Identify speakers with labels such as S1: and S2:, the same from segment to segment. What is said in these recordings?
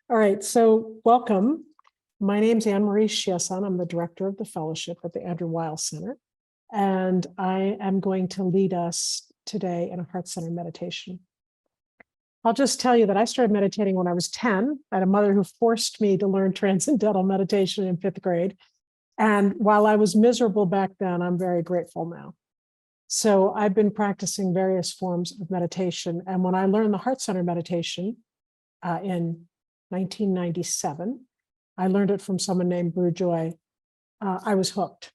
S1: All right, so welcome. My name's Marie Chiasson. I'm the director of the fellowship at the Andrew Weil Center, and I am going to lead us today in a heart center meditation. I'll just tell you that I started meditating when I was 10. I had a mother who forced me to learn transcendental meditation in 5th grade. And while I was miserable back then, I'm very grateful now. So I've been practicing various forms of meditation. And when I learned the heart center meditation in 1997, I learned it from someone named Brew Joy. I was hooked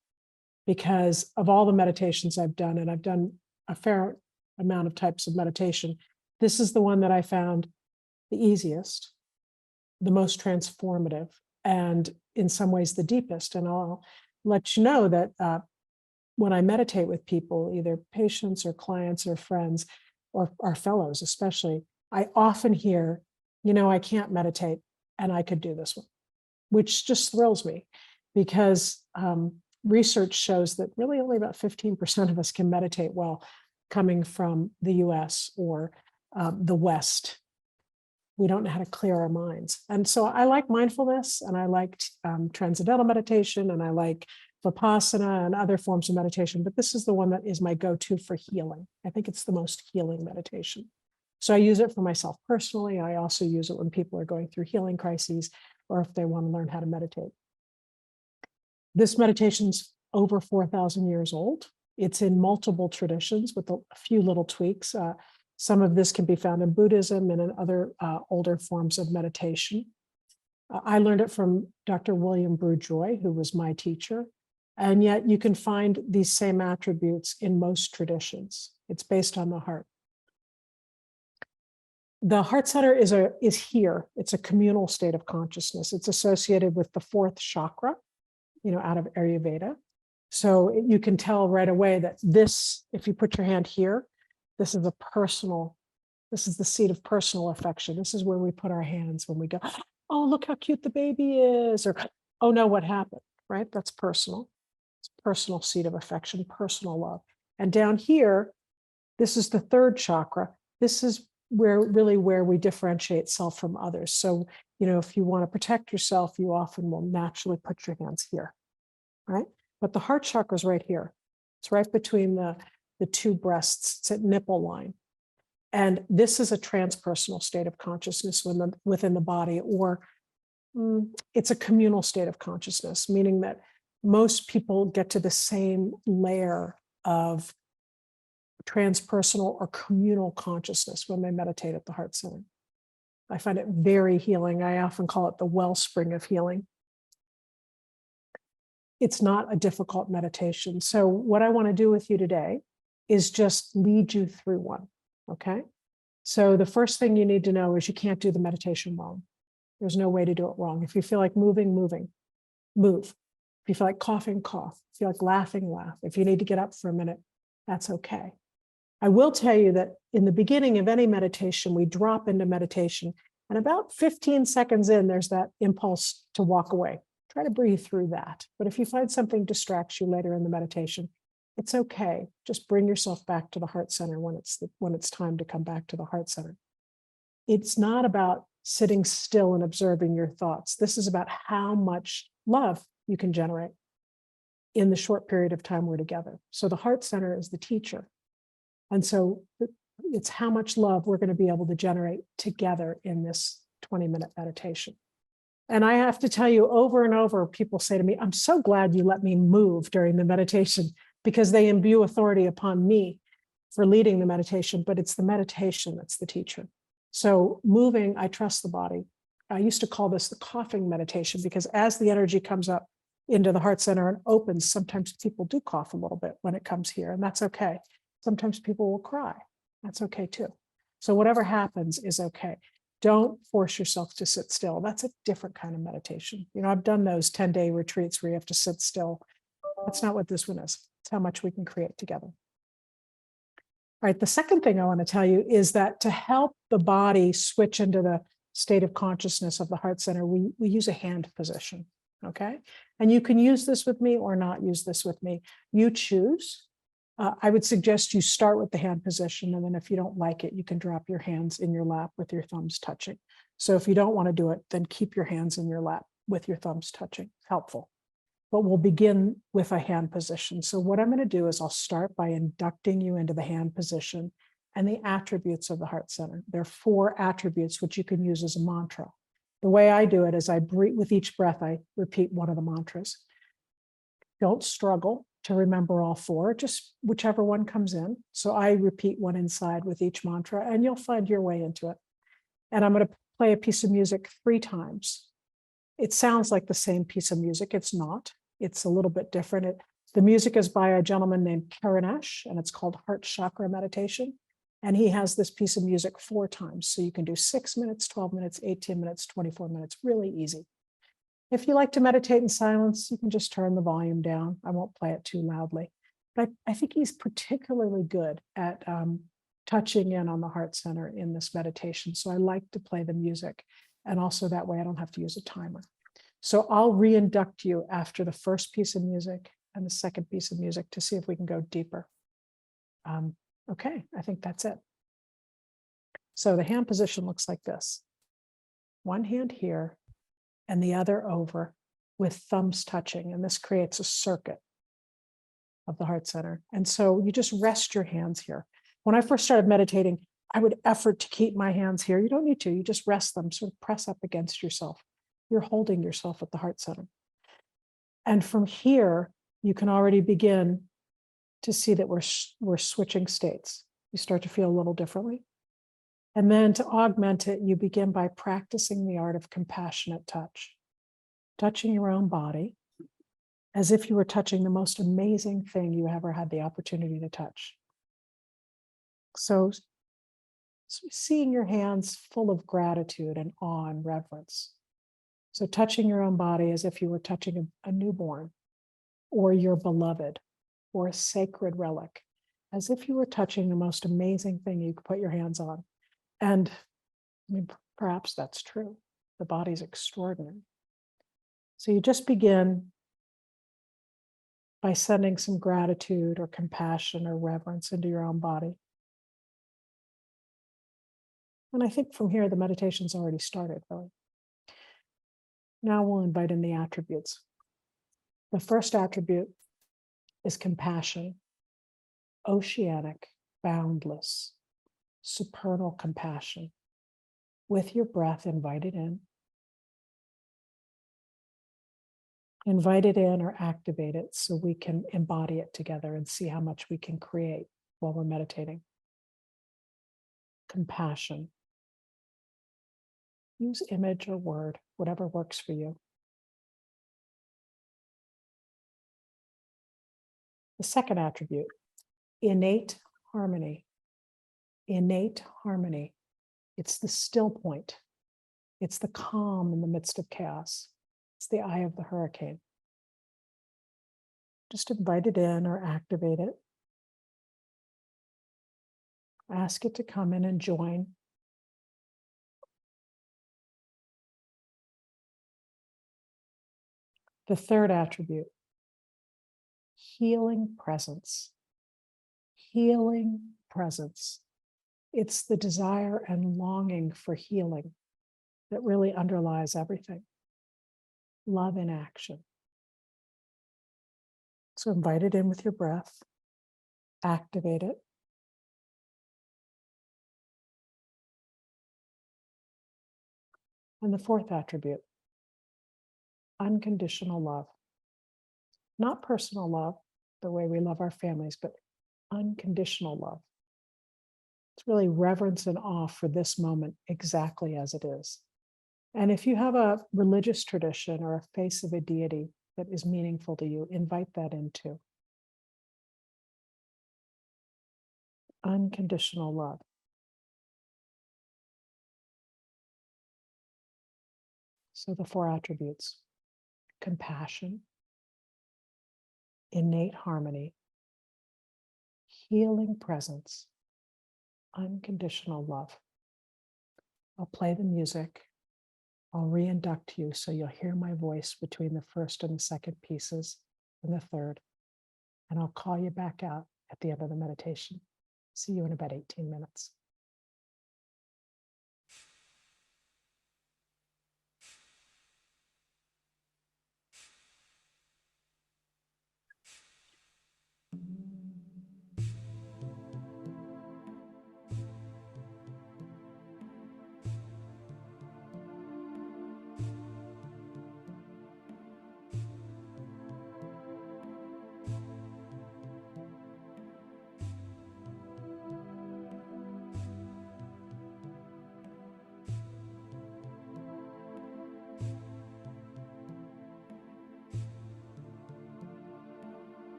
S1: because of all the meditations I've done, and I've done a fair amount of types of meditation. This is the one that I found the easiest, the most transformative, and in some ways the deepest. And I'll let you know that when I meditate with people, either patients or clients or friends or our fellows especially, I often hear, I can't meditate and I could do this one, which just thrills me because research shows that really only about 15% of us can meditate well, coming from the US or the West. We don't know how to clear our minds. And so I like mindfulness, and I like transcendental meditation, and I like Vipassana and other forms of meditation, but this is the one that is my go-to for healing. I think it's the most healing meditation. So I use it for myself personally. I also use it when people are going through healing crises or if they want to learn how to meditate. This meditation's over 4,000 years old. It's in multiple traditions with a few little tweaks. Some of this can be found in Buddhism and in other older forms of meditation. I learned it from Dr. William Brew Joy, who was my teacher. And yet you can find these same attributes in most traditions. It's based on the heart. The heart center is here. It's a communal state of consciousness. It's associated with the 4th chakra, out of Ayurveda. So you can tell right away that this, if you put your hand here, this is the seat of personal affection. This is where we put our hands when we go, oh, look how cute the baby is, or, oh no, what happened, right? That's personal. It's personal seat of affection, personal love. And down here, this is the 3rd chakra. This is where we differentiate self from others. So, if you want to protect yourself, you often will naturally put your hands here, right? But the heart chakra is right here. It's right between the 2 breasts. It's at nipple line. And this is a transpersonal state of consciousness within the body, or it's a communal state of consciousness, meaning that most people get to the same layer of transpersonal or communal consciousness when they meditate at the heart center. I find it very healing. I often call it the wellspring of healing. It's not a difficult meditation. So what I want to do with you today is just lead you through one, okay? So the first thing you need to know is you can't do the meditation wrong. There's no way to do it wrong. If you feel like moving, move. If you feel like coughing, cough. If you feel like laughing, laugh. If you need to get up for a minute, that's okay. I will tell you that in the beginning of any meditation, we drop into meditation, and about 15 seconds in, there's that impulse to walk away. Try to breathe through that. But if you find something distracts you later in the meditation, it's okay. Just bring yourself back to the heart center when it's time to come back to the heart center. It's not about sitting still and observing your thoughts. This is about how much love you can generate in the short period of time we're together. So the heart center is the teacher. And so it's how much love we're going to be able to generate together in this 20-minute meditation. And I have to tell you, over and over, people say to me, I'm so glad you let me move during the meditation, because they imbue authority upon me for leading the meditation, but it's the meditation that's the teacher. So moving, I trust the body. I used to call this the coughing meditation, because as the energy comes up into the heart center and opens, sometimes people do cough a little bit when it comes here, and that's okay. Sometimes people will cry. That's okay too. So whatever happens is okay. Don't force yourself to sit still. That's a different kind of meditation. I've done those 10-day retreats where you have to sit still. That's not what this one is. It's how much we can create together. All right, the second thing I want to tell you is that to help the body switch into the state of consciousness of the heart center, we use a hand position, okay? And you can use this with me or not use this with me. You choose. I would suggest you start with the hand position, and then if you don't like it, you can drop your hands in your lap with your thumbs touching. So if you don't want to do it, then keep your hands in your lap with your thumbs touching, helpful. But we'll begin with a hand position. So what I'm going to do is I'll start by inducting you into the hand position and the attributes of the heart center. There are 4 attributes which you can use as a mantra. The way I do it is I breathe with each breath, I repeat one of the mantras. Don't struggle to remember all 4, just whichever one comes in. So I repeat one inside with each mantra, and you'll find your way into it. And I'm going to play a piece of music 3 times. It sounds like the same piece of music. It's not. It's a little bit different. The music is by a gentleman named Karanesh, and it's called Heart Chakra Meditation. And he has this piece of music 4 times. So you can do 6 minutes, 12 minutes, 18 minutes, 24 minutes, really easy. If you like to meditate in silence, you can just turn the volume down. I won't play it too loudly. But I think he's particularly good at touching in on the heart center in this meditation. So I like to play the music. And also that way I don't have to use a timer. So I'll reinduct you after the first piece of music and the second piece of music to see if we can go deeper. Okay, I think that's it. So the hand position looks like this. One hand here and the other over with thumbs touching. And this creates a circuit of the heart center. And so you just rest your hands here. When I first started meditating, I would effort to keep my hands here. You don't need to, you just rest them, sort of press up against yourself. You're holding yourself at the heart center. And from here, you can already begin to see that we're switching states. You start to feel a little differently. And then to augment it, you begin by practicing the art of compassionate touch, touching your own body as if you were touching the most amazing thing you ever had the opportunity to touch. So seeing your hands full of gratitude and awe and reverence. So touching your own body as if you were touching a newborn or your beloved or a sacred relic, as if you were touching the most amazing thing you could put your hands on. And I mean, perhaps that's true. The body's extraordinary. So you just begin by sending some gratitude or compassion or reverence into your own body. And I think from here, the meditation's already started, really. Now we'll invite in the attributes. The first attribute is compassion, oceanic, boundless, supernal compassion. With your breath, invite it in. Invite it in or activate it so we can embody it together and see how much we can create while we're meditating. Compassion. Use image or word, whatever works for you. The second attribute, innate harmony. Innate harmony. It's the still point. It's the calm in the midst of chaos. It's the eye of the hurricane. Just invite it in or activate it. Ask it to come in and join. The third attribute, healing presence. Healing presence. It's the desire and longing for healing that really underlies everything. Love in action. So invite it in with your breath. Activate it. And the fourth attribute, unconditional love. Not personal love, the way we love our families, but unconditional love. It's really reverence and awe for this moment exactly as it is. And if you have a religious tradition or a face of a deity that is meaningful to you, invite that in too. Unconditional love. So the 4 attributes, compassion, innate harmony, healing presence, unconditional love. I'll play the music. I'll reinduct you so you'll hear my voice between the first and the second pieces and the third. And I'll call you back out at the end of the meditation. See you in about 18 minutes.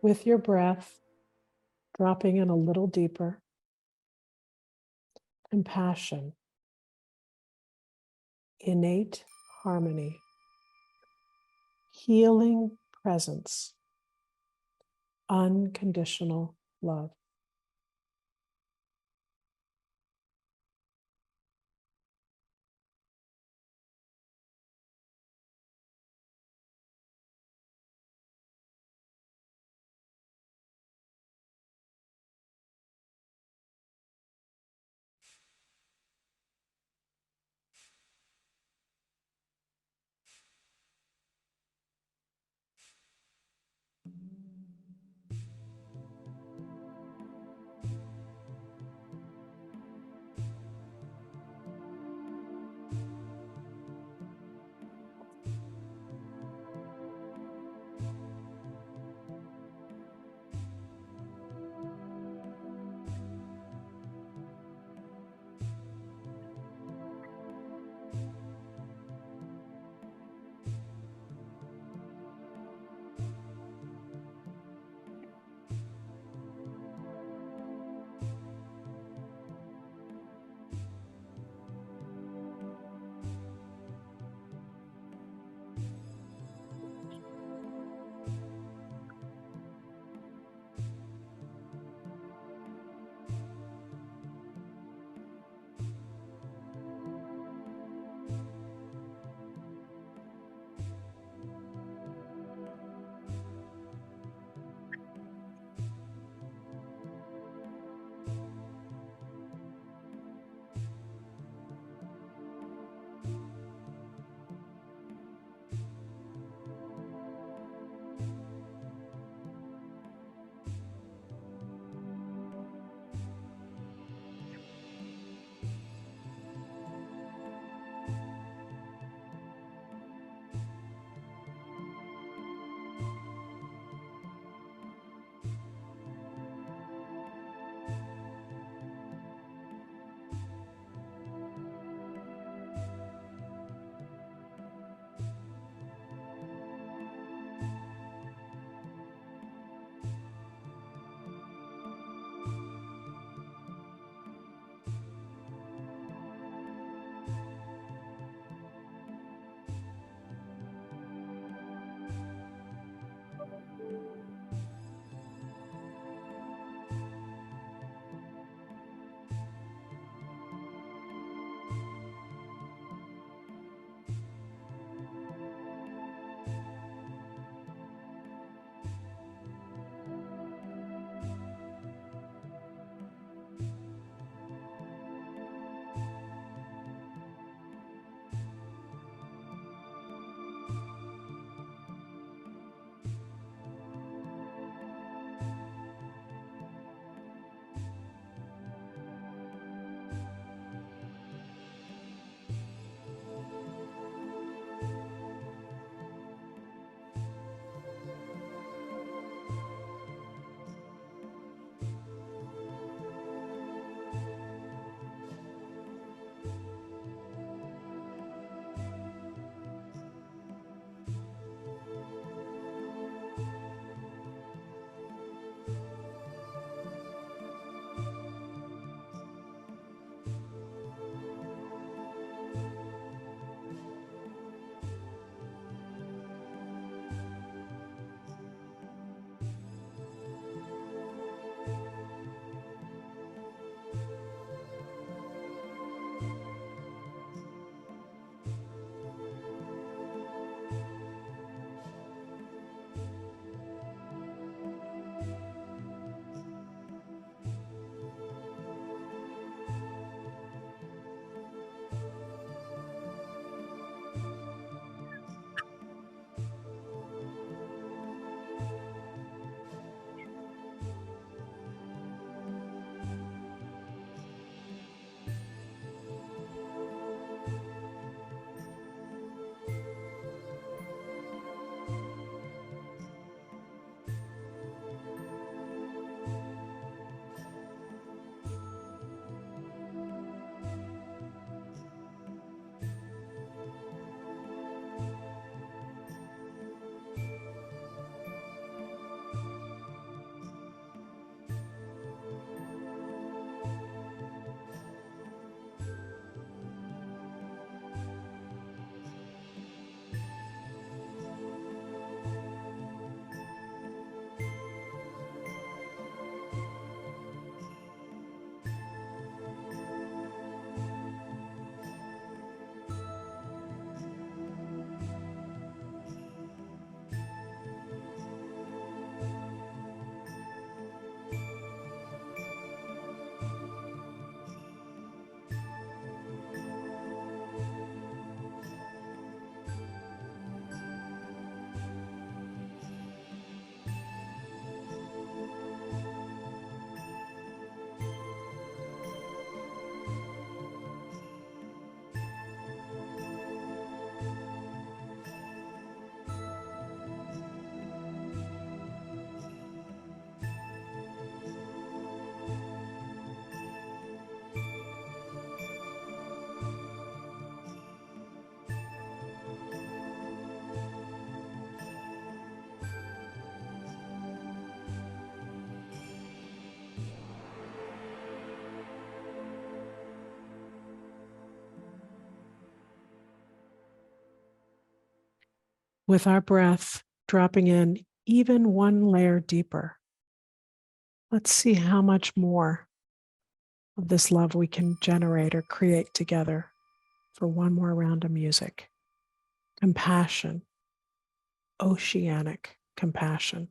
S1: with your breath, dropping in a little deeper. Compassion, innate harmony, healing presence, unconditional love. with our breath dropping in even one layer deeper. Let's see how much more of this love we can generate or create together for one more round of music. Compassion, oceanic compassion,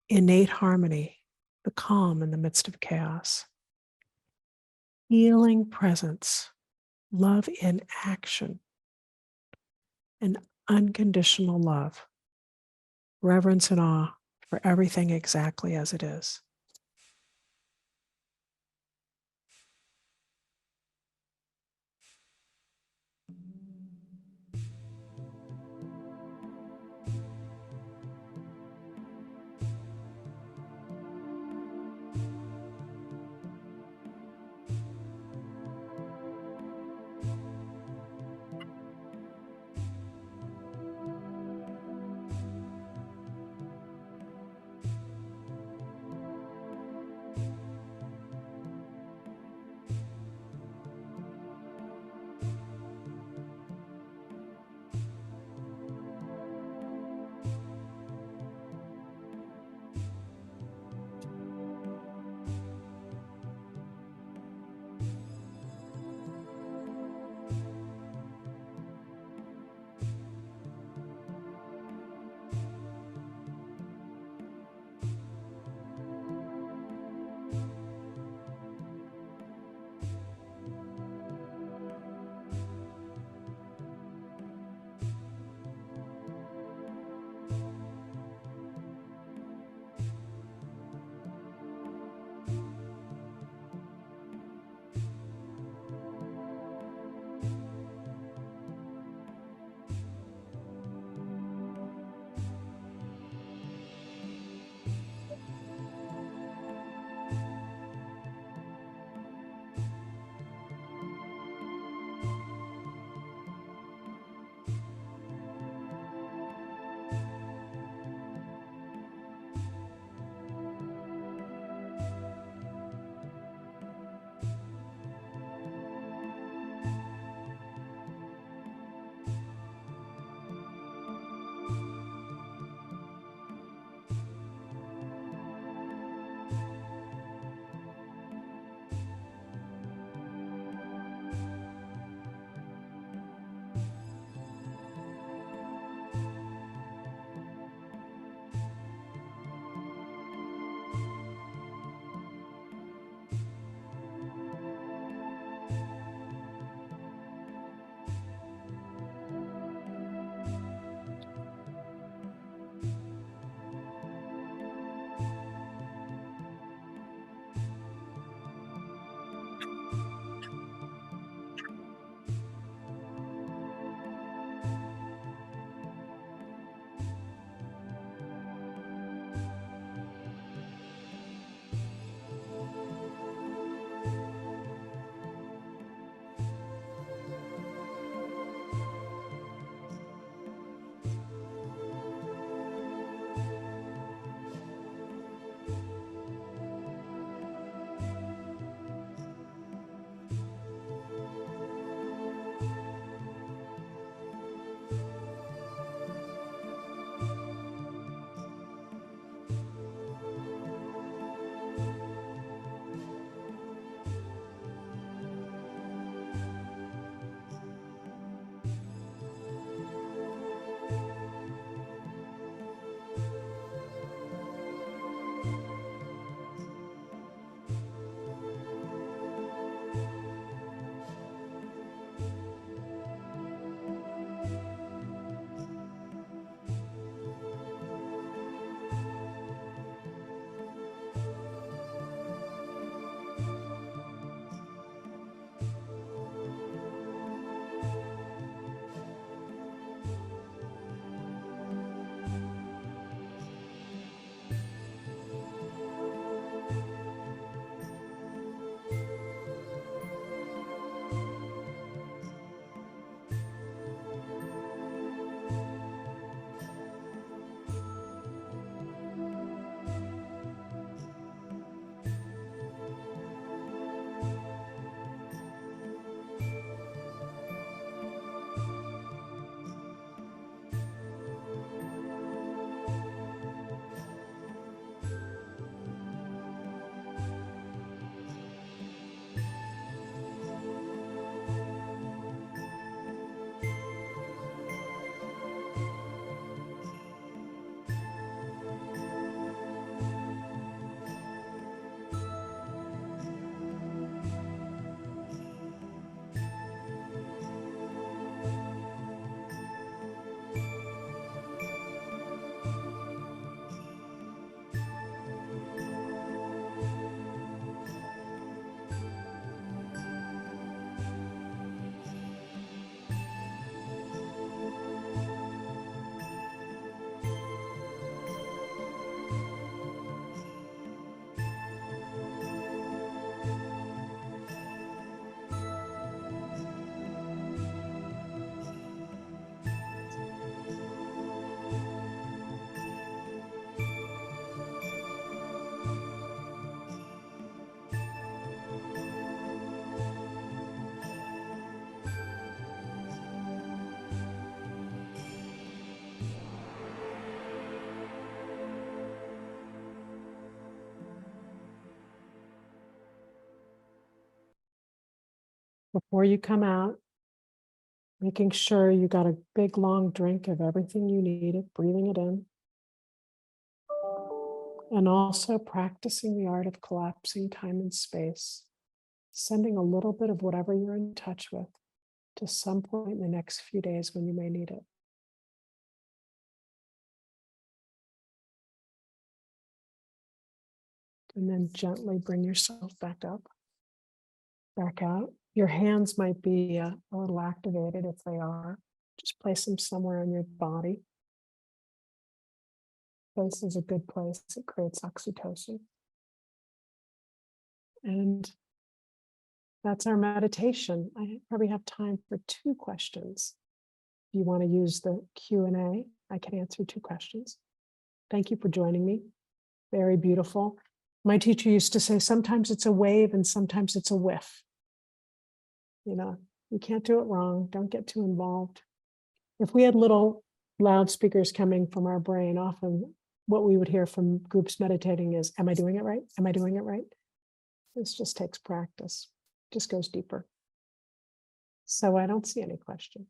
S1: innate harmony, the calm in the midst of chaos, healing presence, love in action, and unconditional love, reverence and awe for everything exactly as it is. before you come out, making sure you got a big long drink of everything you needed, breathing it in. And also practicing the art of collapsing time and space, sending a little bit of whatever you're in touch with to some point in the next few days when you may need it. And then gently bring yourself back up, back out. Your hands might be a little activated. If they are, just place them somewhere on your body. Place is a good place. It creates oxytocin. And that's our meditation. I probably have time for 2 questions. If you want to use the Q&A, I can answer 2 questions. Thank you for joining me. Very beautiful. My teacher used to say, sometimes it's a wave and sometimes it's a whiff. You know, you can't do it wrong. Don't get too involved. If we had little loudspeakers coming from our brain, often what we would hear from groups meditating is, am I doing it right? Am I doing it right? This just takes practice, just goes deeper. So I don't see any questions.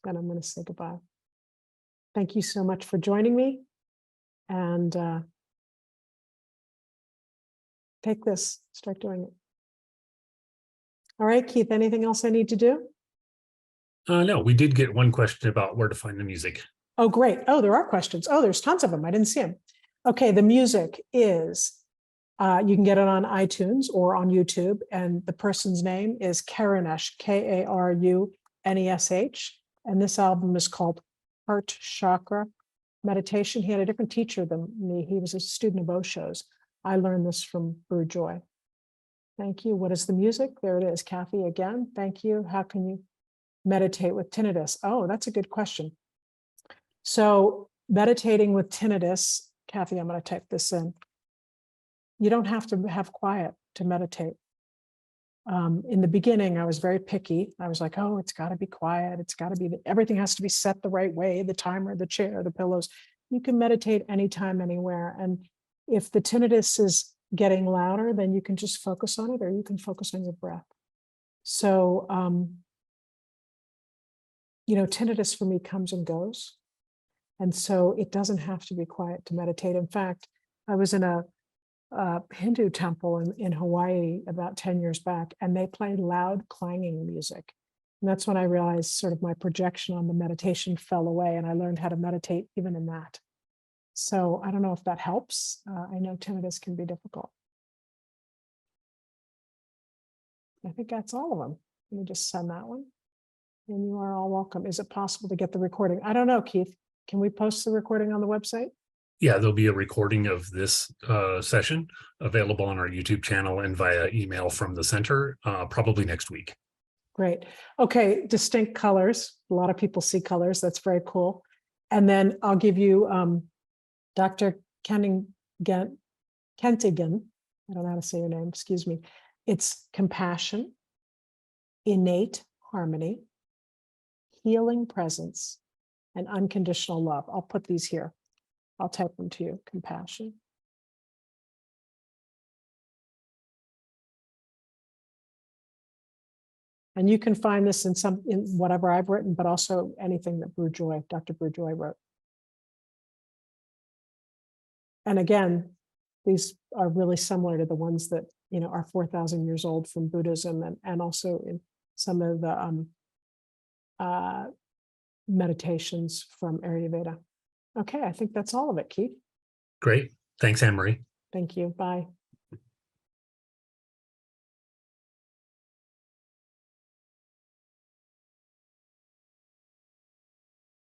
S1: Then I'm going to say goodbye. Thank you so much for joining me. And take this, start doing it. All right, Keith, anything else I need to do?
S2: No, we did get one question about where to find the music.
S1: Oh, great. Oh, there are questions. Oh, there's tons of them. I didn't see them. Okay, the music is, you can get it on iTunes or on YouTube, and the person's name is Karunesh, K-A-R-U-N-E-S-H, and this album is called Heart Chakra Meditation. He had a different teacher than me. He was a student of Osho's. I learned this from Brew Joy. Thank you. What is the music? There it is. Kathy again. Thank you. How can you meditate with tinnitus? Oh, that's a good question. So meditating with tinnitus, Kathy, I'm going to type this in. You don't have to have quiet to meditate. In the beginning, I was very picky. I was like, oh, it's got to be quiet. It's got to be, everything has to be set the right way, the timer, the chair, the pillows. You can meditate anytime, anywhere. And if the tinnitus is getting louder, then you can just focus on it, or you can focus on your breath. So, tinnitus for me comes and goes. And so it doesn't have to be quiet to meditate. In fact, I was in a Hindu temple in Hawaii about 10 years back, and they played loud clanging music. And that's when I realized sort of my projection on the meditation fell away, and I learned how to meditate even in that. So I don't know if that helps. I know tinnitus can be difficult. I think that's all of them. Let me just send that one. And you are all welcome. Is it possible to get the recording? I don't know, Keith. Can we post the recording on the website?
S2: Yeah, there'll be a recording of this session available on our YouTube channel and via email from the center, probably next week.
S1: Great. Okay, distinct colors. A lot of people see colors. That's very cool. And then I'll give you Dr. Kentigan. I don't know how to say your name, excuse me. It's compassion, innate harmony, healing presence, and unconditional love. I'll put these here. I'll type them to you. Compassion. And you can find this in whatever I've written, but also anything that Dr. Brew Joy wrote. And again, these are really similar to the ones that are 4,000 years old from Buddhism, and also in some of the meditations from Ayurveda. Okay, I think that's all of it, Keith.
S2: Great. Thanks, Anne-Marie.
S1: Thank you. Bye.